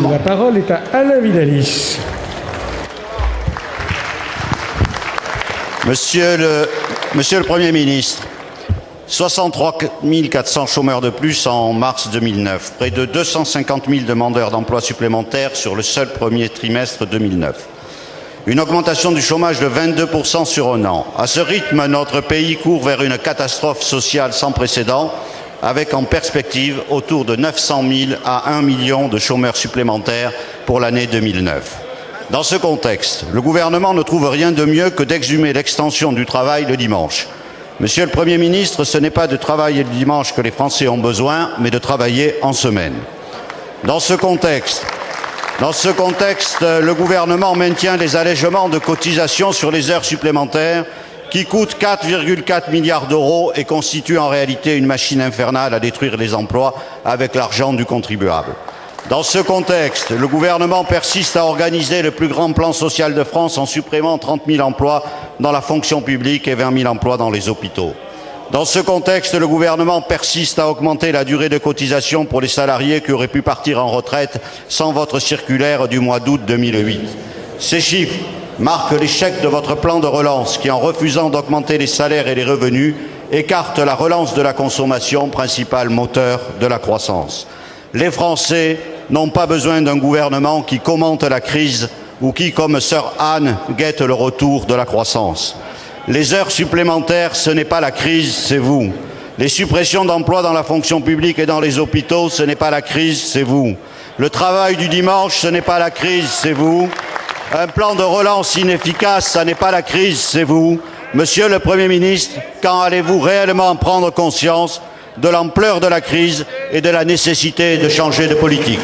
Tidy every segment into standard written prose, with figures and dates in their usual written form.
gouvernement. La parole est à Alain Vidalis. Monsieur le Premier ministre, 63 400 chômeurs de plus en mars 2009, près de 250 000 demandeurs d'emploi supplémentaires sur le seul premier trimestre 2009. Une augmentation du chômage de 22% sur un an. À ce rythme, notre pays court vers une catastrophe sociale sans précédent, avec en perspective autour de 900 000 à 1 million de chômeurs supplémentaires pour l'année 2009. Dans ce contexte, le gouvernement ne trouve rien de mieux que d'exhumer l'extension du travail le dimanche. Monsieur le Premier ministre, ce n'est pas de travailler le dimanche que les Français ont besoin, mais de travailler en semaine. Dans ce contexte, le gouvernement maintient les allègements de cotisations sur les heures supplémentaires qui coûtent 4,4 milliards d'euros et constituent en réalité une machine infernale à détruire les emplois avec l'argent du contribuable. Dans ce contexte, le gouvernement persiste à organiser le plus grand plan social de France en supprimant 30 000 emplois dans la fonction publique et 20 000 emplois dans les hôpitaux. Dans ce contexte, le gouvernement persiste à augmenter la durée de cotisation pour les salariés qui auraient pu partir en retraite sans votre circulaire du mois d'août 2008. Ces chiffres marquent l'échec de votre plan de relance qui, en refusant d'augmenter les salaires et les revenus, écarte la relance de la consommation, principal moteur de la croissance. Les Français n'ont pas besoin d'un gouvernement qui commente la crise ou qui, comme sœur Anne, guette le retour de la croissance. Les heures supplémentaires, ce n'est pas la crise, c'est vous. Les suppressions d'emplois dans la fonction publique et dans les hôpitaux, ce n'est pas la crise, c'est vous. Le travail du dimanche, ce n'est pas la crise, c'est vous. Un plan de relance inefficace, ce n'est pas la crise, c'est vous. Monsieur le Premier ministre, quand allez-vous réellement prendre conscience de l'ampleur de la crise et de la nécessité de changer de politique?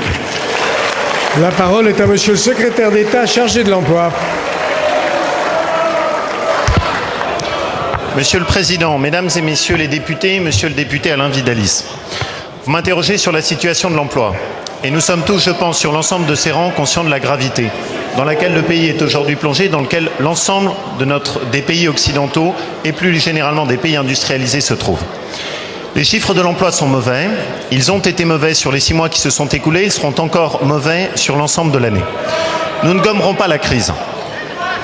La parole est à Monsieur le secrétaire d'État chargé de l'emploi. Monsieur le Président, Mesdames et Messieurs les députés, Monsieur le député Alain Vidalis, vous m'interrogez sur la situation de l'emploi. Et nous sommes tous, je pense, sur l'ensemble de ces rangs, conscients de la gravité dans laquelle le pays est aujourd'hui plongé, dans lequel l'ensemble des pays occidentaux et plus généralement des pays industrialisés se trouvent. Les chiffres de l'emploi sont mauvais. Ils ont été mauvais sur les 6 mois qui se sont écoulés. Ils seront encore mauvais sur l'ensemble de l'année. Nous ne gommerons pas la crise.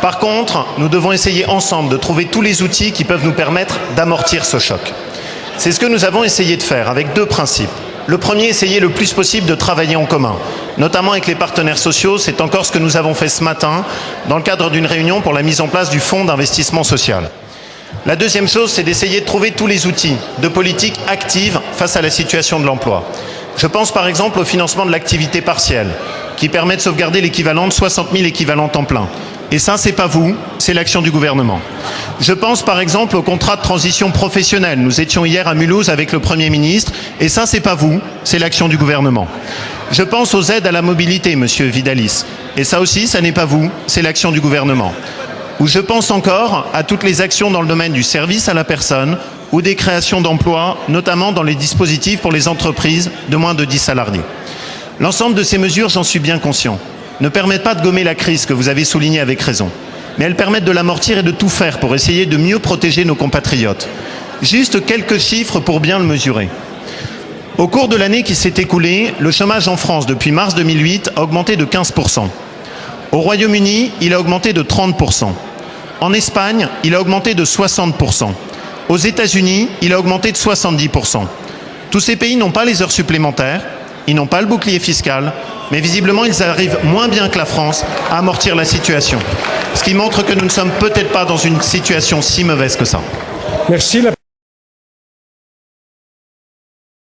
Par contre, nous devons essayer ensemble de trouver tous les outils qui peuvent nous permettre d'amortir ce choc. C'est ce que nous avons essayé de faire avec 2 principes. Le premier, essayer le plus possible de travailler en commun, notamment avec les partenaires sociaux. C'est encore ce que nous avons fait ce matin dans le cadre d'une réunion pour la mise en place du Fonds d'investissement social. La deuxième chose, c'est d'essayer de trouver tous les outils de politique active face à la situation de l'emploi. Je pense par exemple au financement de l'activité partielle, qui permet de sauvegarder l'équivalent de 60 000 équivalents temps plein. Et ça, c'est pas vous, c'est l'action du gouvernement. Je pense par exemple au contrat de transition professionnelle. Nous étions hier à Mulhouse avec le Premier ministre, et ça, c'est pas vous, c'est l'action du gouvernement. Je pense aux aides à la mobilité, Monsieur Vidalis. Et ça aussi, ça n'est pas vous, c'est l'action du gouvernement. Ou je pense encore à toutes les actions dans le domaine du service à la personne ou des créations d'emplois, notamment dans les dispositifs pour les entreprises de moins de 10 salariés. L'ensemble de ces mesures, j'en suis bien conscient, ne permettent pas de gommer la crise que vous avez soulignée avec raison, mais elles permettent de l'amortir et de tout faire pour essayer de mieux protéger nos compatriotes. Juste quelques chiffres pour bien le mesurer. Au cours de l'année qui s'est écoulée, le chômage en France depuis mars 2008 a augmenté de 15%. Au Royaume-Uni, il a augmenté de 30%. En Espagne, il a augmenté de 60%. Aux États-Unis, il a augmenté de 70%. Tous ces pays n'ont pas les heures supplémentaires, ils n'ont pas le bouclier fiscal, mais visiblement, ils arrivent moins bien que la France à amortir la situation. Ce qui montre que nous ne sommes peut-être pas dans une situation si mauvaise que ça. Merci.